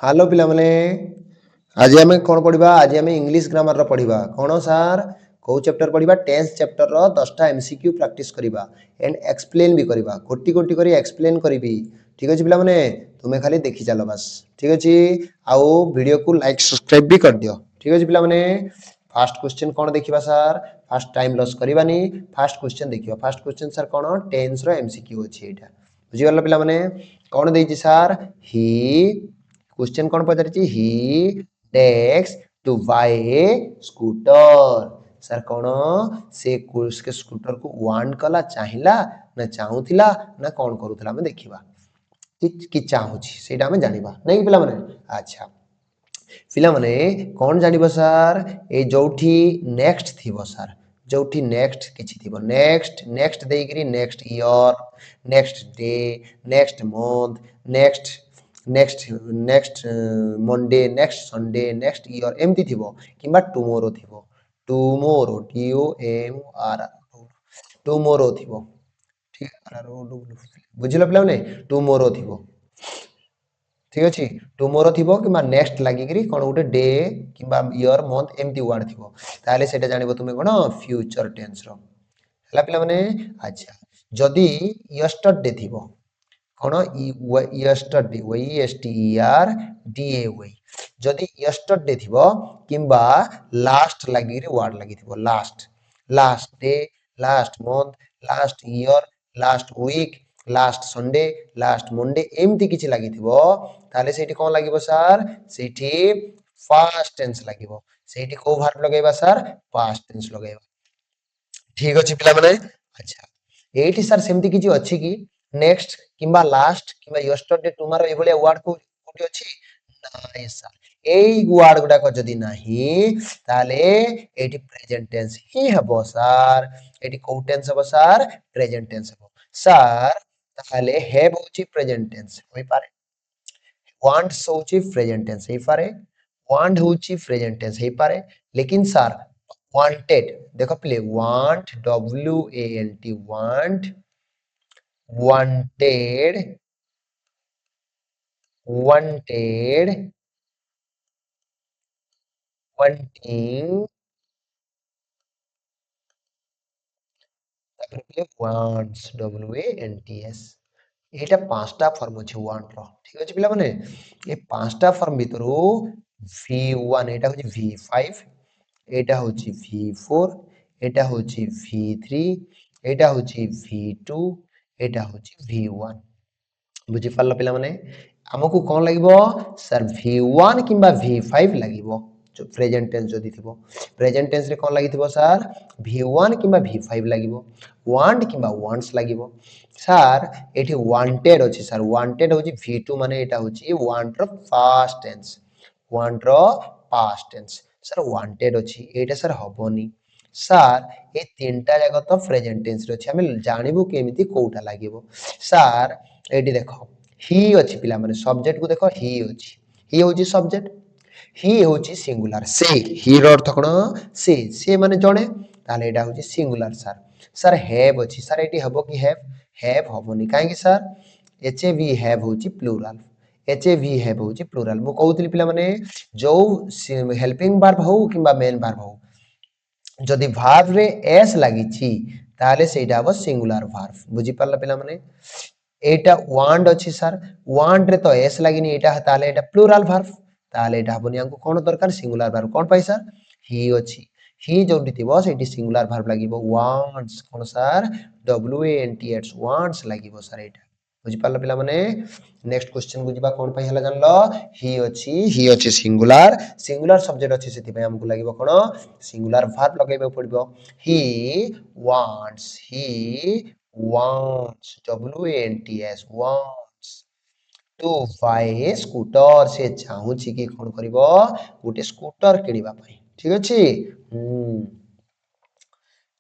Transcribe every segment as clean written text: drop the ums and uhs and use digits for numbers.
Hello पिला माने आज आम कौन पढ़ा आज आम इंग्लीश ग्रामर रो पढ़ा कौन सार कौ चैप्टर पढ़ा टेंथ चैप्टर रो 10टा एमसीक्यू प्रैक्टिस करवा एंड एक्सप्लेन भी करवा कोटी कोटी करी एक्सप्लेन करी ठीक अच्छे पिला माने तुम्हें खाली देखी चलो बस ठीक अच्छे आउ वीडियो को लाइक सब्सक्राइब भी कर दियो ठीक अच्छे पिला माने फास्ट क्वेश्चन कौन देखिबा सार फास्ट टाइम लॉस करवानी फास्ट क्वेश्चन देखिबा फास्ट क्वेश्चन सार कौन टेंस रो एमसीक्यू अछि एटा बुझी गल पिला माने कौन देछि सार ही क्वेश्चन कौन पचारि he takes to buy a scooter sir कौन से के स्कूटर को वांट कला चाहिला ना चाहूला ना कौन करूला हमें देखा कि चाहूची सेटा हमें जानिबा नहीं पिला माने अच्छा पिला माने कौन जानिबा सर ए जोठी नेक्स्ट थिबो सर जोठी नेक्स्ट किछि थिबो नेक्स्ट नेक्स्ट देइकरी next year next day next month next next next Monday next Sunday next year एमती थिबो किबा टुमोरो थिबो tomorrow T O M R tomorrow थिबो ठीक आर ओ डब्ल्यू बुझिलो पिला माने टुमोरो थिबो ठीक अच्छे टुमोरो थिबो कि नेक्स्ट लागिकरी कौन गोटे डे कि इयर मंथ एमती वर्ड थिबो ताले सेटा जानिबो तुमे कोन फ्यूचर टेंस रो हला पिला माने अच्छा जदी यस्टरडे थिबो कौन yesterday Y S T E R D A Y जदी यस्टरडे थिबो किंबा लास्ट लागिकरी वर्ड लागि थिबो last last day last month last year last week last Sunday last Monday एमती किछि लागि थिबो ताले सेठी कोन लागिबो सर सेठी फास्ट टेंस लागिबो सेठी को वर्ब लगेबा सर पास्ट टेंस लगेबा ठीक अछि पिला माने अच्छा एठी सर सेमती किछि अछि कि नेक्स्ट किंबा लास्ट किंबा यस्टरडे टुमारो ए भलिया वर्ड को कोठी अछि नाइ सर एई वर्ड गुडा को जदी नाही ताले एठी प्रेजेंट टेंस ही हबो सर एठी को टेंस हबो सर प्रेजेंट टेंस हबो सर ताले हैव होची प्रेजेंट टेंस होई पारे वांट्स होची प्रेजेंट टेंस होई पारे वांट होची प्रेजेंट टेंस होई पारे लेकिन सर वांटेड देखो प्ले want W A N T want wanted wanted wanting तापर प्ले wants W A N T S एटा पांचटा फॉर्म अछि वांट रो ठीक अछि पिला माने ए पांचटा फॉर्म भितरु v1 एटा होची v5 एटा होची v4 एटा होची v3 एटा होची v2 एटा होची v1 बुझी पारला पिला माने हमकु कोन लागिबो सर v1 किंबा v5 लागिबो जो प्रेजेंट टेंस जदी थिबो प्रेजेंट टेंस रे कोन लागिथिबो सर v1 किंबा v5 लागिबो वांट किंबा वांट्स लागिबो सर एठी वांटेड अछि सर वांटेड होची v2 माने एटा होची वांट रो पास्ट टेंस वांट रो पास्ट टेंस सर वांटेड अछि एटा सर हबोनी सर ए तीनटा जगह तो प्रेजेंट टेंस रे अछि हम जानिबो केमिति कोउटा लागिबो सर एठी देखो ही अछि पिला माने सब्जेक्ट को देखो ही अछि ही होची सब्जेक्ट ही होची सिंगुलर से ही रो अर्थ कोन से माने जणे ताले एटा होची सिंगुलर सर सर हैव अछि सर एटी हबो कि हैव हबोनी काहे कि sir H A V have होची plural H A V have होची प्लुरल मु कहउतली पिला माने जो हेल्पिंग वर्ब हो किबा मेन वर्ब हो जदि वर्ब रे एस लागिछि ताले सेटा हबो सिंगुलर वर्ब बुझी पारला पिला माने एटा वांट अछि सर वांट रे तो एस लागिनी एटा ताले एटा प्लुरल वर्ब ताले एटा हबोनी हमको कोन दरकार सिंगुलर वर्ब कोन पाई सर ही अछि ही जोटी थिबो सेटी सिंगुलर वर्ब लागिबो वांट्स कोन sir W A N T S wants लागिबो सर एटा बुझी पारला पिला माने नेक्स्ट क्वेश्चन बुझिबा कोन पाई हला जानलो ही अछि सिंगुलर सिंगुलर सब्जेक्ट अछि सेति पय हमको लागिबो कोन सिंगुलर वर्ब लगाइबो पड़िबो he wants W A N T S wants to buy a scooter से चाहूची कि कोन करिवो गोटे स्कूटर किनिबा पई ठीक अछि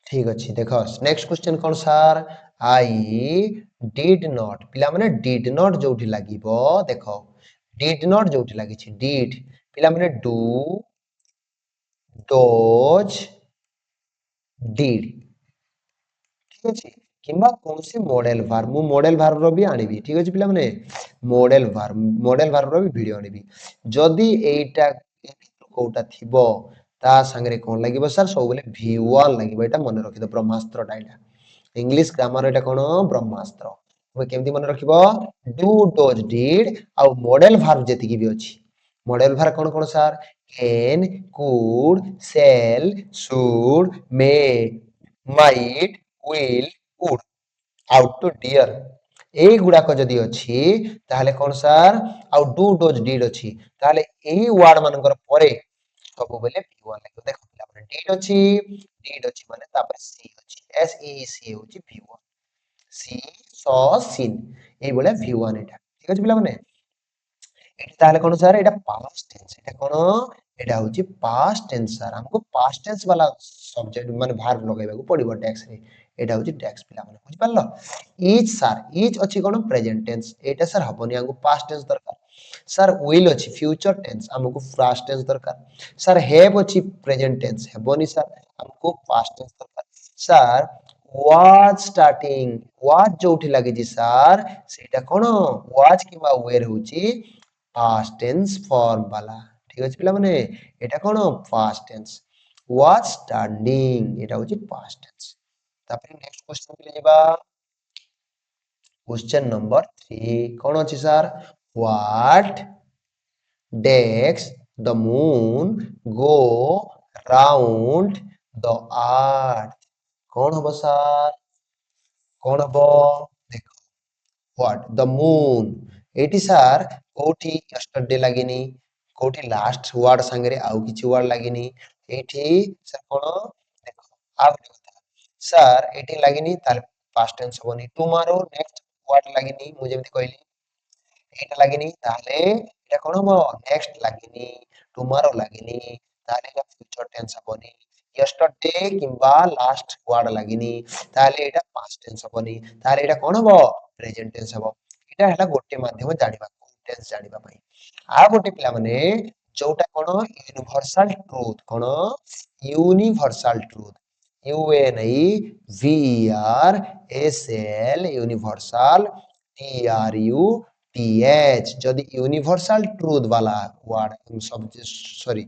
ठीक अछि देखो next question cone sir I did not पिला माने डिड नॉट जोठी लागिबो देखो डिड नॉट जोठी लागि छि डिड पिला माने डू डोज डिड ठीक अछि किंबा कौनसी मॉडल भार मु मॉडल भार रो भी आनिबी ठीक अछि पिला माने मॉडल भार रो भी वीडियो आनिबी जदी एटा कोटा थिबो ता संगे कोन लागिबो सर सब बेले V1 लागिबो एटा मन रखिदो ब्रह्मास्त्रटा एटा इंग्लिश ग्रामर एटा कोन ब्रह्मास्त्र हम केमती मन रखिबो डू डज डिड आ मॉडल भार जेतिकी भी अछि मॉडल भार कोन कोन sir can could shall should may might will would ought dare এই গুড়াক যদি ଅଛି তাহলে কোন স্যার ଆଉ ডু ডজ ডিড ଅଛି তাহলে এই ওয়ার্ড মানকৰ পরে ସବୁବେଳେ V1 ଲାଗିବ ଦେଖ ପିଲାମାନେ ଡିଡ୍ ଅଛି ମାନେ ତାପରେ ସି ଅଛି ଏସ୍ ଇ ସି ହେଉଛି V1 ସି ସ ସିନ୍ এইଭଳିଆ V1 ଏଟା ঠিক ଅଛି ପିଲାମାନେ ଏଠି ତାହେଲେ କଣ ସାର୍ ଏଟା ପାଷ୍ଟ ଟେନ୍ସ ଏଟା କଣ ଏଟା ହଉଛି ପାଷ୍ଟ ଟେନ୍ସ ସାର୍ ଆମକୁ ପାଷ୍ଟ ଟେନ୍ସ वाला ସବଜେକ୍ଟ ମାନେ ଭାର୍ବ ଲଗାଇବାକୁ ପଡିବ ଟେକ୍ସ ରେ ଏଟା ହଉଛି ଟେକ୍ସ ପିଲାମାନେ ବୁଝି ପାରିଲ ଇଜ ସାର୍ ଇଜ ଅଛି କଣ ପ୍ରେଜେଣ୍ଟ ଟେନ୍ସ ଏଟା ସାର୍ ହବନି ଆମକୁ ପାଷ୍ଟ ଟେନ୍ସ ଦରକାର ସାର୍ ୱିଲ୍ ଅଛି फ्यूचर टेंस हमको पास्ट टेंस दरकार सर हैव अछि प्रेजेंट टेंस हेबोनी सर हमको पास्ट टेंस दरकार सर वाज स्टार्टिंग वाज जोठी लागि जी सर सेटा कोन वाज किबा वेयर होची पास्ट टेंस फॉर्म वाला ठीक अछि पिला माने एटा कोन पास्ट टेंस वाज स्टैंडिंग एटा होची पास्ट टेंस तापर नेक्स्ट क्वेश्चन के लिए जेबा क्वेश्चन नंबर 3 कोन अछि sir what Decks the moon go round the earth कौन हबो सर कौन हबो देखो what the moon eighty sir कोठी यस्टरडे लागिनी कोठी लास्ट वर्ड संगे आउ किछि वर्ड लागिनी एठी सर कोन देखो आ गोटे कथा सर एठी लागिनी ताले पास्ट टेंस होबनी टुमारो नेक्स्ट वर्ड लागिनी मु जेमति कहली এইটা লাগেনি তাহলে এটা কোন হবো নেক্সট লাগেনি টুমারো লাগেনি তাহলে এটা ফিউচার টেন্স হবনি ইয়েস্টারডে কিংবা লাস্ট ওয়ার্ড লাগেনি তাহলে এটা পাস্ট টেন্স হবনি তাহলে এটা কোন হবো প্রেজেন্ট টেন্স হবো এটা ହେଲା ଗୋଟେ ମାଧ୍ୟମ ଜାଣିବା ଟେନ୍ସ ଜାଣିବା ପାଇଁ ଆଉ ଗୋଟେ ପିଲାମାନେ ଯୋଉଟା କଣ ୟୁନିଭର୍ସାଲ ଟ୍ରୁଥ କଣ universal truth U N I V R S L universal T R U T H जदि यूनिवर्सल ट्रुथ वाला वर्ड सब सॉरी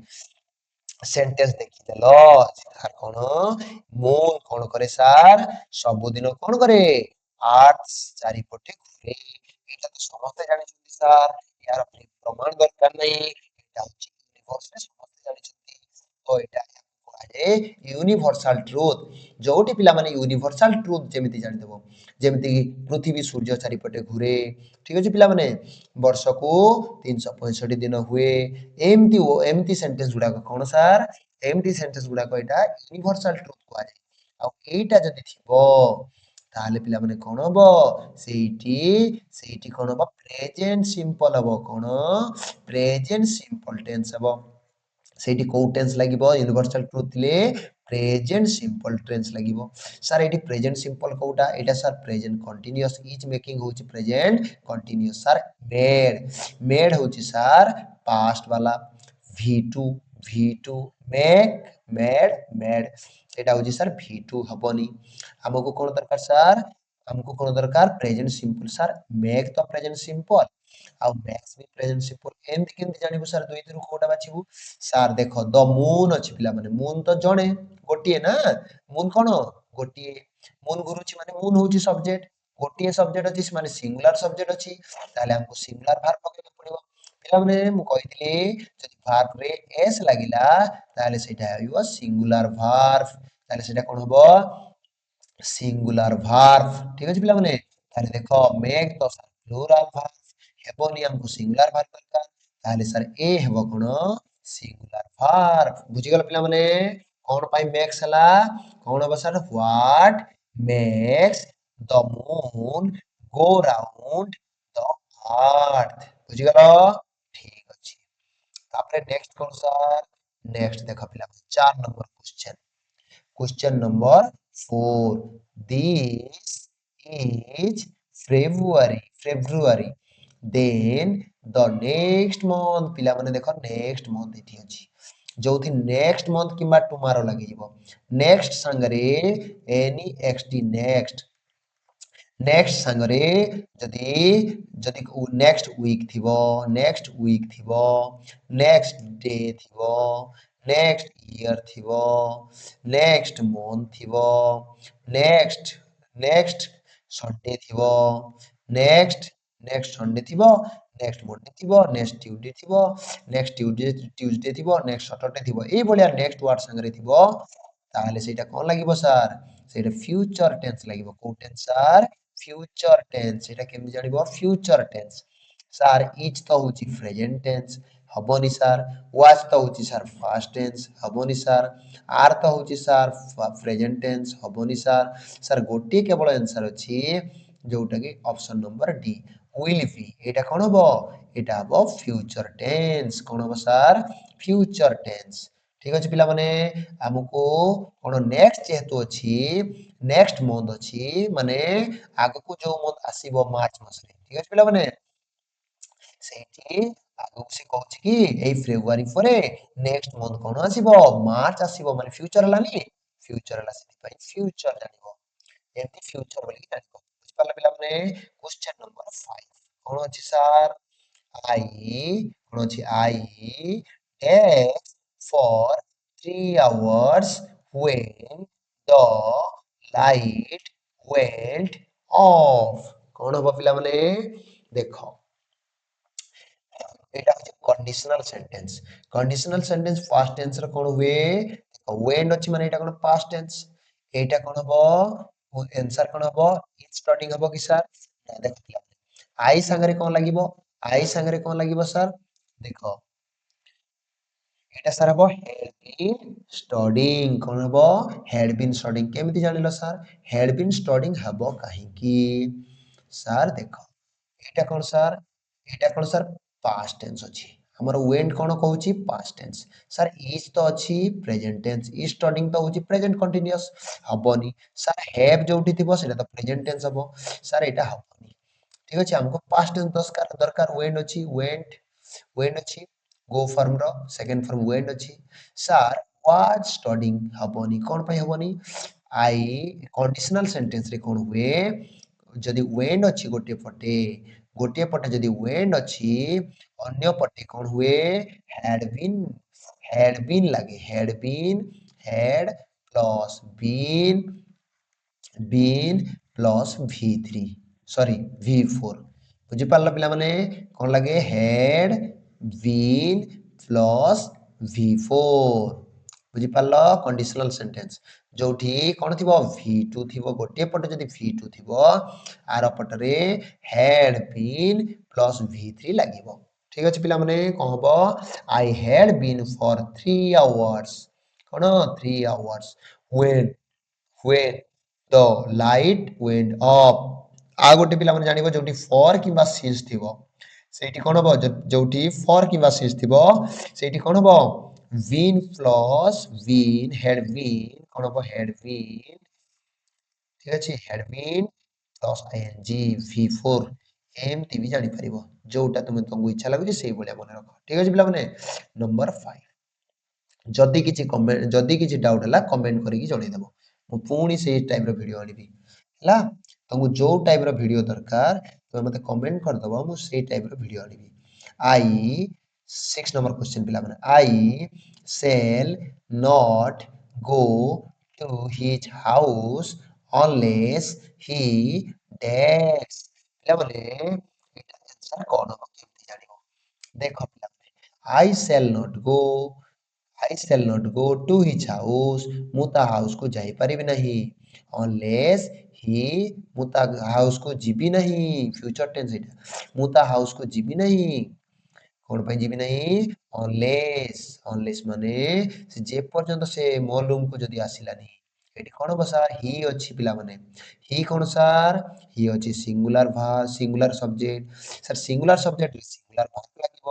सेंटेंस देखिदेल तार कोन मून कोन करे सार सबुदिन कोन करे आर्थ चारिपटे घुरे एटा तो समस्त जानि छथि सार यार प्रमाण दरकार नै एटा होची यूनिवर्सल समस्त जानि छथि तो एटा ए यूनिवर्सल ट्रुथ जोटी पिला माने यूनिवर्सल ट्रुथ जेमिति जानि देबो जेमिति पृथ्वी सूर्य चारिपटे घुरे ठीक अछि पिला माने वर्ष को 365 दिन हुए एमती सेंटेंस गुडा कोन सर एमती सेंटेंस गुडा को एटा यूनिवर्सल ट्रुथ को आजे आ एटा जदि थिबो ताले पिला माने कोन हबो सेठी कोन हबो प्रेजेंट सिंपल हबो कोन प्रेजेंट सिंपल टेंस हबो सेठी को टेंस लागिबो यूनिवर्सल ट्रुथ ले प्रेजेंट सिंपल टेंस लागिबो सर एठी present simple Kota Etah sir present continuous is making होची प्रेजेंट कंटीन्यूअस सर मेड होची सर पास्ट वाला v2 v2 मेक मेड एटा होची सर v2 हबनी हमको कोन दरकार सर हमको कोन दरकार प्रेजेंट सिंपल सर मेक तो प्रेजेंट सिंपल आ मैक्स भी प्रेजेंट सिंपल एमति केमति जानिबो सर दुई दिरु कोटा बाछिबो सर देखो द मून अछि पिला माने मून तो जणे गोटिए ना मून कोन गोटिए मून गुरुची माने मून होची सब्जेक्ट गोटिए सब्जेक्ट अछि माने सिंगुलर सब्जेक्ट अछि ताले हमको सिंगुलर वर्ब पकेबे पड़िबो पिला माने मु कहितली जदि वर्ब रे एस लागिला ताले सेटा होइबो सिंगुलर वर्ब ताले सेटा कोन हबो सिंगुलर वर्ब ठीक अछि पिला माने ताले देखो मेक तो सर प्लुरल वर्ब हेबोनी हमको सिंगुलर वर्ब दरकार ताले सर ए हेबो कोन सिंगुलर वर्ब बुझि गेल पिला माने कोन पाई मेक्स हला कोन हबो sir what makes the moon go round the earth बुझि गेल ठीक अछि तापरे नेक्स्ट कोन सर नेक्स्ट देखो पिला 4 number question number 4 this is February then the next month पिला माने देखो next month एठी अछि जोथि next month किबा tomorrow लागि जिवो next संगरे any xt next नेक्स्ट सांगरे जदि जदि नेक्स्ट वीक थिबो नेक्स्ट वीक थिबो नेक्स्ट डे थिबो नेक्स्ट ईयर थिबो नेक्स्ट मंथ थिबो नेक्स्ट नेक्स्ट संडे थिबो नेक्स्ट नेक्स्ट संडे थिबो नेक्स्ट मंडे थिबो नेक्स्ट ट्यूसडे थिबो नेक्स्ट ट्यूसडे थिबो नेक्स्ट सैटरडे थिबो एई भलिया नेक्स्ट वर्ड सांगरे थिबो ताहले सेटा कोन लागिबो सर सेटा फ्यूचर टेंस लागिबो को टेंस सर फ्यूचर टेंस एटा केमि जानिबो फ्यूचर टेंस सर इज तो होची प्रेजेंट टेंस हबोनी सर वाज तो होची सर पास्ट टेंस हबोनी सर आर तो होची सर प्रेजेंट टेंस हबोनी सर गोटी केवल आंसर अछि जोटा कि option number D will be एटा कोन हबो एटा हबो फ्यूचर टेंस कोन हबो सर फ्यूचर टेंस ठीक अछि पिला माने हमको कोन नेक्स्ट जेहेतु अछि नेक्स्ट मंथ अछि माने आगको जो मंथ आसीबो मार्च मास रे ठीक अछि पिला माने ସେଇଠି ଆଗକୁ ସେ କହୁଛି କି ଏଇ ଫେବୃଆରୀ ପରେ ନେକ୍ସଟ ମନ୍ଥ କଣ ଆସିବ ମାର୍ଚ୍ଚ ଆସିବ ମାନେ ଫ୍ୟୁଚର ହେଲାନି ଫ୍ୟୁଚର ହେଲା ସେଥିପାଇଁ ଫ୍ୟୁଚର ଜାଣିବ ଏମିତି ଫ୍ୟୁଚର ବୋଲିକି ଜାଣିବ ବୁଝିପାରିଲା ପିଲାମାନେ କ୍ୱେଶ୍ଚନ ନମ୍ବର 5 କଣ ଅଛି ସାର୍ କଣ ଅଛି takes for 3 hours when the light went off କଣ ହବ ପିଲାମାନେ ଦେଖ এটা হচ্ছে কন্ডিশনাল সেন্টেন্স ফার্স্ট টেন্স র কোন হুয়ে ওয়েন্ড ଅଛି মানে এটা কোন পাস্ট টেন্স এইটা কোন হবো आंसर কোন হবো ইজ স্টার্টিং হবো কি স্যার না দেখো আই সাঙ্গরে কোন লাগিব আই সাঙ্গরে কোন লাগিব স্যার দেখো এটা স্যার হবো হ্যাড বিন স্টাডিং কোন হবো হ্যাড বিন স্টাডিং কেমিতি জানিলো স্যার হ্যাড বিন স্টাডিং হবো কাহিকি স্যার দেখো এটা কোন স্যার पास्ट टेंस अछि हमर वेंट कोन कहूची पास्ट टेंस सर इज तो अछि प्रेजेंट टेंस इज स्टडिंग तो होची प्रेजेंट कंटीन्यूअस हबनी सर हैव जोठी थिबो सेटा तो प्रेजेंट टेंस हबो सर एटा हबनी ठीक अछि हमको पास्ट टेंस दरकार वेंट अछि वेंट अछि गो फॉर्म रो सेकंड फॉर्म वेंट अछि सर वाज स्टडिंग हबनी कोन पय हबनी आई कंडीशनल सेंटेंस रे कोन हुए जदि वेंट अछि गोटे पटे जदि वेंट अछि अन्य पटे कोन हुए हैड बीन लागे had plus been plus v3 sorry v4 बुझी पारला पिला माने कोन लागे हैड बीन प्लस v4 बुझी पारलो कंडीशनल सेंटेंस जोठी कोन थिबो v2 थिबो गोटे पटे जदि v2 थिबो आर पटरे हैड बीन प्लस v3 लागिबो ठीक अछि पिला माने कहबो I had been for 3 hours कोन 3 hours when the light went off आ गोटे पिला माने जानिबो जोठी for किबा since थिबो सेठी कोन हबो जोठी for किबा since थिबो सेठी कोन हबो been plus been had been कोन हबो had been ठीक अछि had been plus ing v4 एमती भी जानि परिबो जोटा तुमको इच्छा लागुची सेही भलिया मने रख ठीक अछि पिला माने नंबर 5 जदि किछि कमेंट जदि किछि डाउट हला कमेंट करिकि जणै देबो मु पुणी सेही टाइप रो वीडियो आनिबी हला तुमको जो टाइप रो वीडियो दरकार तुमे मते कमेंट कर दबो मु सेही टाइप रो वीडियो आनिबी आई 6 नंबर क्वेश्चन पिला माने I shall not go to his house unless he that's पिला माने एटा आंसर कोन हो केमति जानिबो देखो पिला माने I shall not go I shall not go to his house. ମୁଁ ତା ହାଉସ୍ କୁ ଯାଇପାରିବି ନାହିଁ unless he ମୁଁ ତା ହାଉସ୍ କୁ ଯିବି ନାହିଁ ଫ୍ୟୁଚର ଟେନ୍ସ ଏଇଟା ମୁଁ ତା ହାଉସ୍ କୁ ଯିବି ନାହିଁ କଣ ପାଇଁ ଯିବି ନାହିଁ unless ମାନେ ସେ ଯେ ପର୍ଯ୍ୟନ୍ତ ସେ ମୋ ରୁମ୍ କୁ ଯଦି ଆସିଲାନି ଏଠି କଣ ହବ ସାର୍ ହି ଅଛି ପିଲାମାନେ ହି କଣ ସାର୍ ହି ଅଛି singular subject sir singular subject singular verb ଲାଗିବ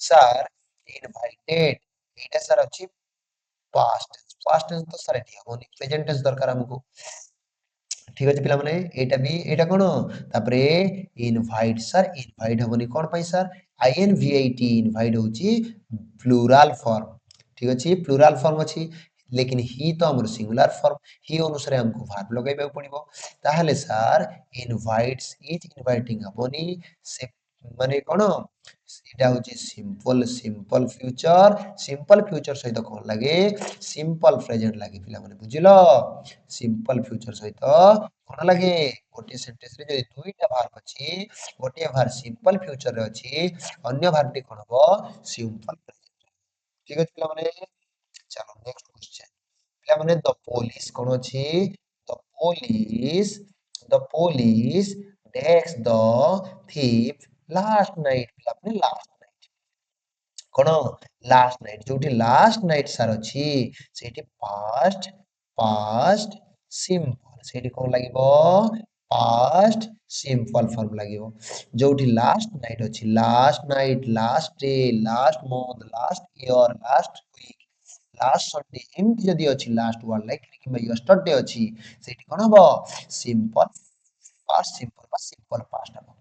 ସାର୍ ଇନଭାଇଟେଡ এইটা স্যার ଅଛି past tense তো স্যার এটি হবনি প্রেজেন্ট টেন্স দরকার हमको ঠিক আছে পিলাମାନେ এইটা কোন তারপরে ইনভাইট স্যার ইনভাইট হবনি কোন পাই স্যার আইএনভিআইটি ইনভাইট হଉଛି প্লুরাল ফর্ম ঠিক ଅଛି প্লুরাল ফর্ম ଅଛି लेकिन ही तो हमर सिंगुलर फॉर्म ही अनुसार हमको वर्ब लगाइबा पड़िबो ताहले सर इनवाइट्स इज इनवाइटिंग हबोनी से माने कोन एटा होची सिंपल फ्यूचर सहित कोन लागे सिंपल प्रेजेंट लागे पिला माने बुझिलो सिंपल फ्यूचर सहित कोन लागे गोटे सेंटेंस रे जदि दुईटा वर्ब अछि गोटे वर्ब सिंपल फ्यूचर रे अछि अन्य वर्ब टी कोन हबो सिंपल प्रेजेंट ठीक अछि पिला माने चलो नेक्स्ट क्वेश्चन पिला माने द पुलिस कोन अछि the police the police takes the thief last night पिला माने लास्ट कोन लास्ट नाइट जोटी लास्ट नाइट सार अछि सेठी पास्ट सिंपल सेठी कोन लागिबो पास्ट सिंपल फॉर्म लागिबो जोटी लास्ट नाइट अछि last night last day last month last year last week last Sunday एमति जदि अछि लास्ट वर्ड लाइक किबा यस्टरडे अछि सेठी कोन हबो सिंपल पास्ट हबो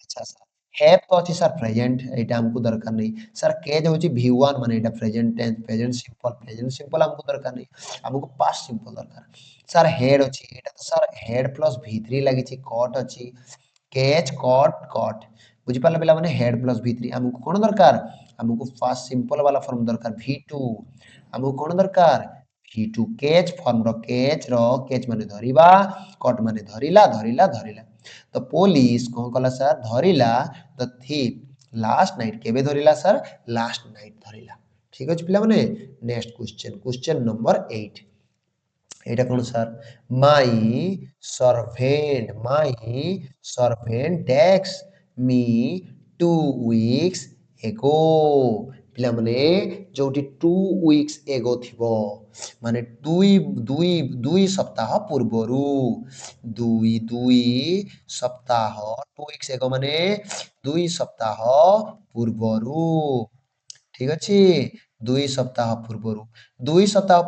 अच्छा सर हैव तो अछि सर प्रेजेंट एटा हमको दरकार नहीं सर केज होची V1 माने एटा प्रेजेंट टेंस प्रेजेंट सिंपल हमको दरकार नहीं हमको पास्ट सिंपल दरकार सर हेड अछि एटा तो सर हेड प्लस V3 लागि छी कट अछि कैच कट बुझि पाले पिला माने हेड प्लस V3 हमको कोन दरकार हमको फास्ट सिंपल वाला फॉर्म दरकार V2 हमको कोन दरकार V2 कैच माने धरिबा कट माने धरिला तो पुलिस कोन कला सर धरिला द थीप लास्ट नाइट केबे धरिला सर लास्ट नाइट धरिला ठीक अछि पिला माने नेक्स्ट क्वेश्चन नंबर 8 एटा कोन sir my servant takes me 2 weeks ago पिला माने जोटी 2 weeks ago थिबो माने दुई सप्ताह पूर्वरु दुई सप्ताह 2 weeks ago माने दुई सप्ताह पूर्वरु ठीक अछि दुई सप्ताह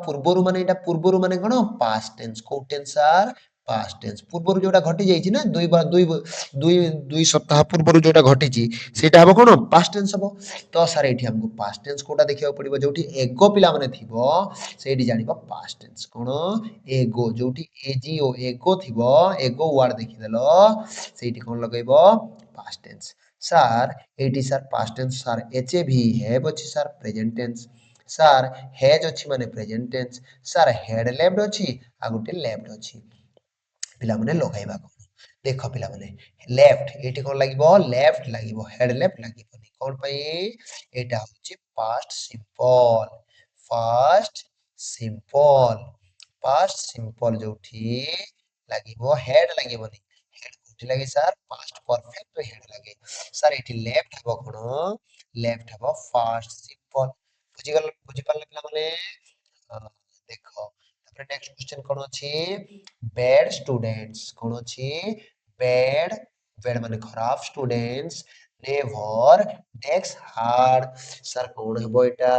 पूर्वरु माने एटा पूर्वरु माने कोन पास्ट टेंस को टेंस आर पास्ट टेंस पूर्वरु जोटा घटी जाईछि ना दुई सप्ताह पूर्वरु जोटा घटी छि सेटा हबो कोन पास्ट टेंस हबो तो सर एठी हमको पास्ट टेंस कोटा देखियो पड़िबो जोठी एगो पिला माने थिबो सेठी जानिबो पास्ट टेंस कोन एगो जोठी एजीओ एगो थिबो एगो वर्ड देखि देलो सेठी कोन लगैबो पास्ट टेंस सर एटी sir past tense sir H A V have अछि sir present tense sir has अछि माने present tense sir had left अछि आ गुटे लेफ्ट अछि पिला माने लगाइबा कोन देखो पिला माने लेफ्ट एटी कोन लागिबो लेफ्ट लागिबो हेड लेफ्ट लागिबो कोन पई एटा होछि फास्ट सिंपल पास्ट सिंपल जोठी लागिबो हेड लागिबोनी हेड कोठी लागि सर पास्ट परफेक्ट हेड लागे सर एठी लेफ्ट हबो कोन लेफ्ट हबो फास्ट सिंपल बुझि पाले पिला माने देखो तापर नेक्स्ट क्वेश्चन कोन अछि बैड स्टूडेंट्स कोन अछि बैड बैड माने खराब students never takes hard sir कोन हबो एटा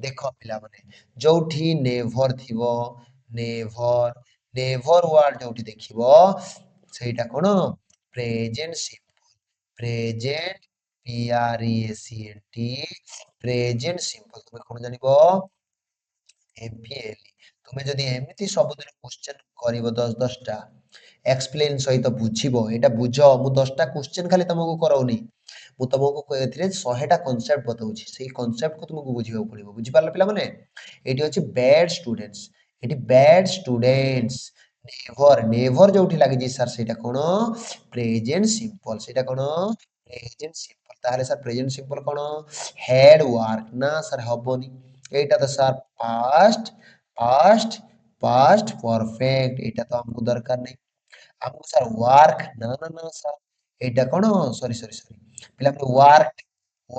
देखो पिला माने जोठी नेवर थिबो नेवर नेवर वर्ड जोठी देखिबो सेटा कोन present simple present PRESENT present simple तुमे कोन जानिबो MPLE तुमे जदि एमिति सबदिन क्वेश्चन करिवो 10 टा एक्सप्लेन सहित बुझिबो एटा बुझो मु 10 टा क्वेश्चन खाली तुमको करौनी मु तुमको एथिरे 100 टा कांसेप्ट बताउछि सेही कांसेप्ट को तुमको बुझिबो पड़िबो बुझि पारले पिला माने एटी अछि बैड स्टूडेंट्स नेवर जोठी लागि जी सर सेटा कोन प्रेजेंट सिंपल सेटा कोन प्रेजेंट सिंपल ताहले सर प्रेजेंट सिंपल कोन हेड वर्क ना सर हबोनी एटा तो सर पास्ट पास्ट परफेक्ट एटा तो हमको दरकार नहीं हमको सर वर्क ना सर एटा कोन सॉरी पिला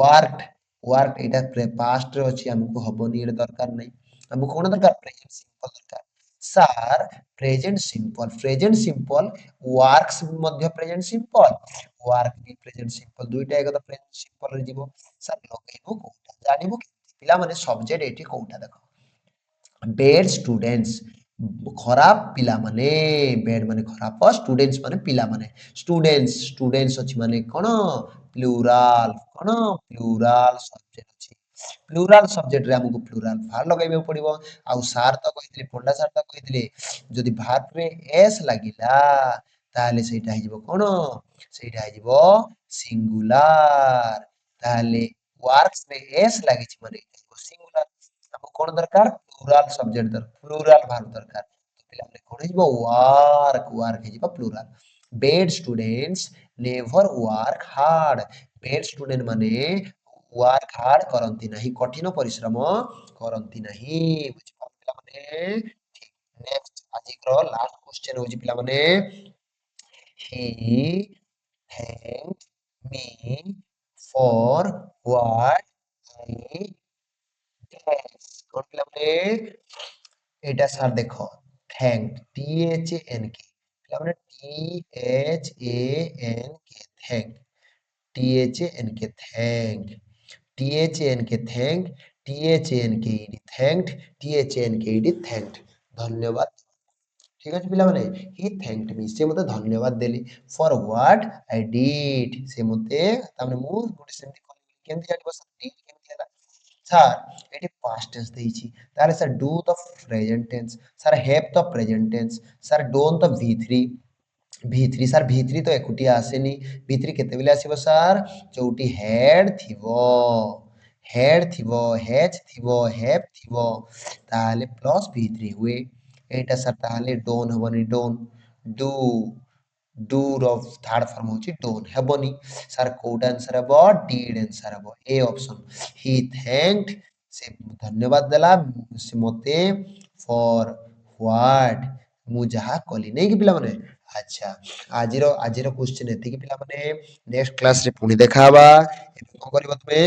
वर्क वर्क एटा पास्ट रे अछि हमको हबोनी एटा दरकार नहीं हमको कोन दरकार प्रेजेंट सिंपल दरकार सर प्रेजेंट सिंपल वर्क्स मध्य प्रेजेंट सिंपल वर्क भी प्रेजेंट सिंपल दुईटा एक प्रेजेंट सिंपल रे जीवो सर लगेबो कोटा जानिबो पिला माने सब्जेक्ट एठी कोटा देखो बेड स्टूडेंट्स खराब पिला माने बेड माने खराब स्टूडेंट्स माने पिला माने स्टूडेंट्स अछि माने कोन प्लुराल सब्जेक्ट अछि ପ୍ଲୁରାଲ ସବଜେକ୍ଟରେ ଆମକୁ ପ୍ଲୁରାଲ ଭାର୍ବ ଲଗାଇବାକୁ ପଡିବ। ଆଉ ସାର୍ ତ କହିଥିଲେ, ପଣ୍ଡା ସାର୍ ତ କହିଥିଲେ ଯଦି ଭାର୍ବରେ ଏସ୍ ଲାଗିଲା ତାହେଲେ ସେଇଟା ହେଇଯିବ କଣ? ସେଇଟା ହେଇଯିବ ସିଙ୍ଗୁଲାର। ତାହେଲେ ୱାର୍କସରେ ଏସ୍ ଲାଗିଛି ମାନେ ସିଙ୍ଗୁଲାର। ଆମକୁ କଣ ଦରକାର? ପ୍ଲୁରାଲ ସବଜେକ୍ଟ ଦରକାର, ପ୍ଲୁରାଲ ଭାର୍ବ ଦରକାର। ପିଲାମାନେ କଣ ହେଇଯିବ? ୱାର୍କ, ୱାର୍କ ହେଇଯିବ pleural. Bed students never work hard. Bed student ମାନେ ୱାର୍କ ହାର୍ଡ କରନ୍ତି ନାହିଁ, କଠିନ ପରିଶ୍ରମ କରନ୍ତି ନାହିଁ। ବୁଝିପାରିଲେ ପିଲାମାନେ? ଠିକ। ନେକ୍ସଟ ଆଜିର ଲାଷ୍ଟ କ୍ୱେଶ୍ଚନ ହଉଛି ପିଲାମାନେ, he thanked me for what I did। କଣ ପିଲାମାନେ? ଏଇଟା ସାର୍ ଦେଖ, thanked, THANK ପିଲାମାନେ, THANK thank, THANK thank, THANK thank, THANK thanked, THANK thanked ଧନ୍ୟବାଦ। ঠিক ଅଛି ପିଲାମାନେ, ହି ଥ୍ୟାଙ୍କଡ ମି, ସେ ମୋତେ ଧନ୍ୟବାଦ ଦେଲେ। ଫର ହ୍ୱାଟ ଆଇ ଡିଡ, ସେ ମୋତେ, ତାମାନେ ମୁଁ ଗୋଟେ ସେମିତି କଲି, କେମିତି ଜାଣିବ ସାର୍ ଡିଡ କେମିତି ହେଲା? ସାର୍ ଏଠି ପାଷ୍ଟ ଟେନ୍ସ ଦେଇଛି, ତାହେଲେ ସାର୍ ଡୁ ତ ପ୍ରେଜେଣ୍ଟ ଟେନ୍ସ, ସାର୍ ହେଭ୍ ତ ପ୍ରେଜେଣ୍ଟ ଟେନ୍ସ, ସାର୍ ଡୋନ୍ ତ V3, V3 ସାର୍ V3 ତ ଏକୁଟିଆ ଆସେନି, V3 କେତେବେଳେ ଆସିବ ସାର୍? ଯୋଉଠି ହେଡ୍ ଥିବ, ହେଡ୍ ଥିବ, ହେଜ୍ ଥିବ, ହେଭ୍ ଥିବ, ତାହେଲେ ପ୍ଲସ୍ V3 ହୁଏ। এইটা ସାର୍ ତାହେଲେ ଡୋନ୍ ହବନି, ଡୋନ୍, ଡୁ, ଡୁ ର ଥାର୍ଡ ଫର୍ମ ହଉଛି ଡୋନ୍, ହେବନି। ସାର୍ କୋଉଟା ଆନ୍ସର ହେବ? ଡିଡ୍ ଆନ୍ସର ହେବ, ଏ ଅପସନ। ହି ଥ୍ୟାଙ୍କଡ, ସେ ଧନ୍ୟବାଦ ଦେଲା ସେ ମୋତେ, ଫର ହ୍ୱାଟ, ମୁଁ ଯାହା କଲି, ନାଇଁ କି ପିଲାମାନେ? ଆଚ୍ଛା, ଆଜିର କ୍ୱେଶ୍ଚନ ଏତିକି ପିଲାମାନେ। ନେକ୍ସଟ କ୍ଲାସରେ ପୁଣି ଦେଖା ହବା। ଏବେ କଣ କରିବ ତମେ?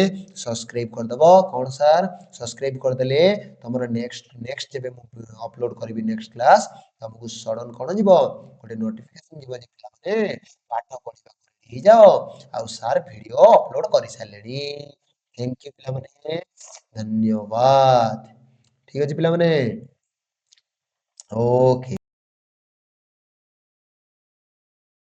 ସବସ୍କ୍ରାଇବ କରିଦବ। କଣ ସାର୍? ସବସ୍କ୍ରାଇବ କରିଦେଲେ ତମର ନେକ୍ସଟ ଯେବେ ମୁଁ ଅପଲୋଡ କରିବି ନେକ୍ସଟ କ୍ଲାସ, ତମକୁ ସଡନ କଣ ଯିବ? ଗୋଟେ ନୋଟିଫିକେସନ ଯିବ ଯେ ପିଲାମାନେ ପାଠ ପଢିବାକୁ ହେଇଯାଅ, ଆଉ ସାର୍ ଭିଡିଓ ଅପଲୋଡ କରିସାରିଲେଣି। ଥ୍ୟାଙ୍କ ୟୁ ପିଲାମାନେ, ଧନ୍ୟବାଦ। ଠିକ ଅଛି ପିଲାମାନେ, ଓକେ।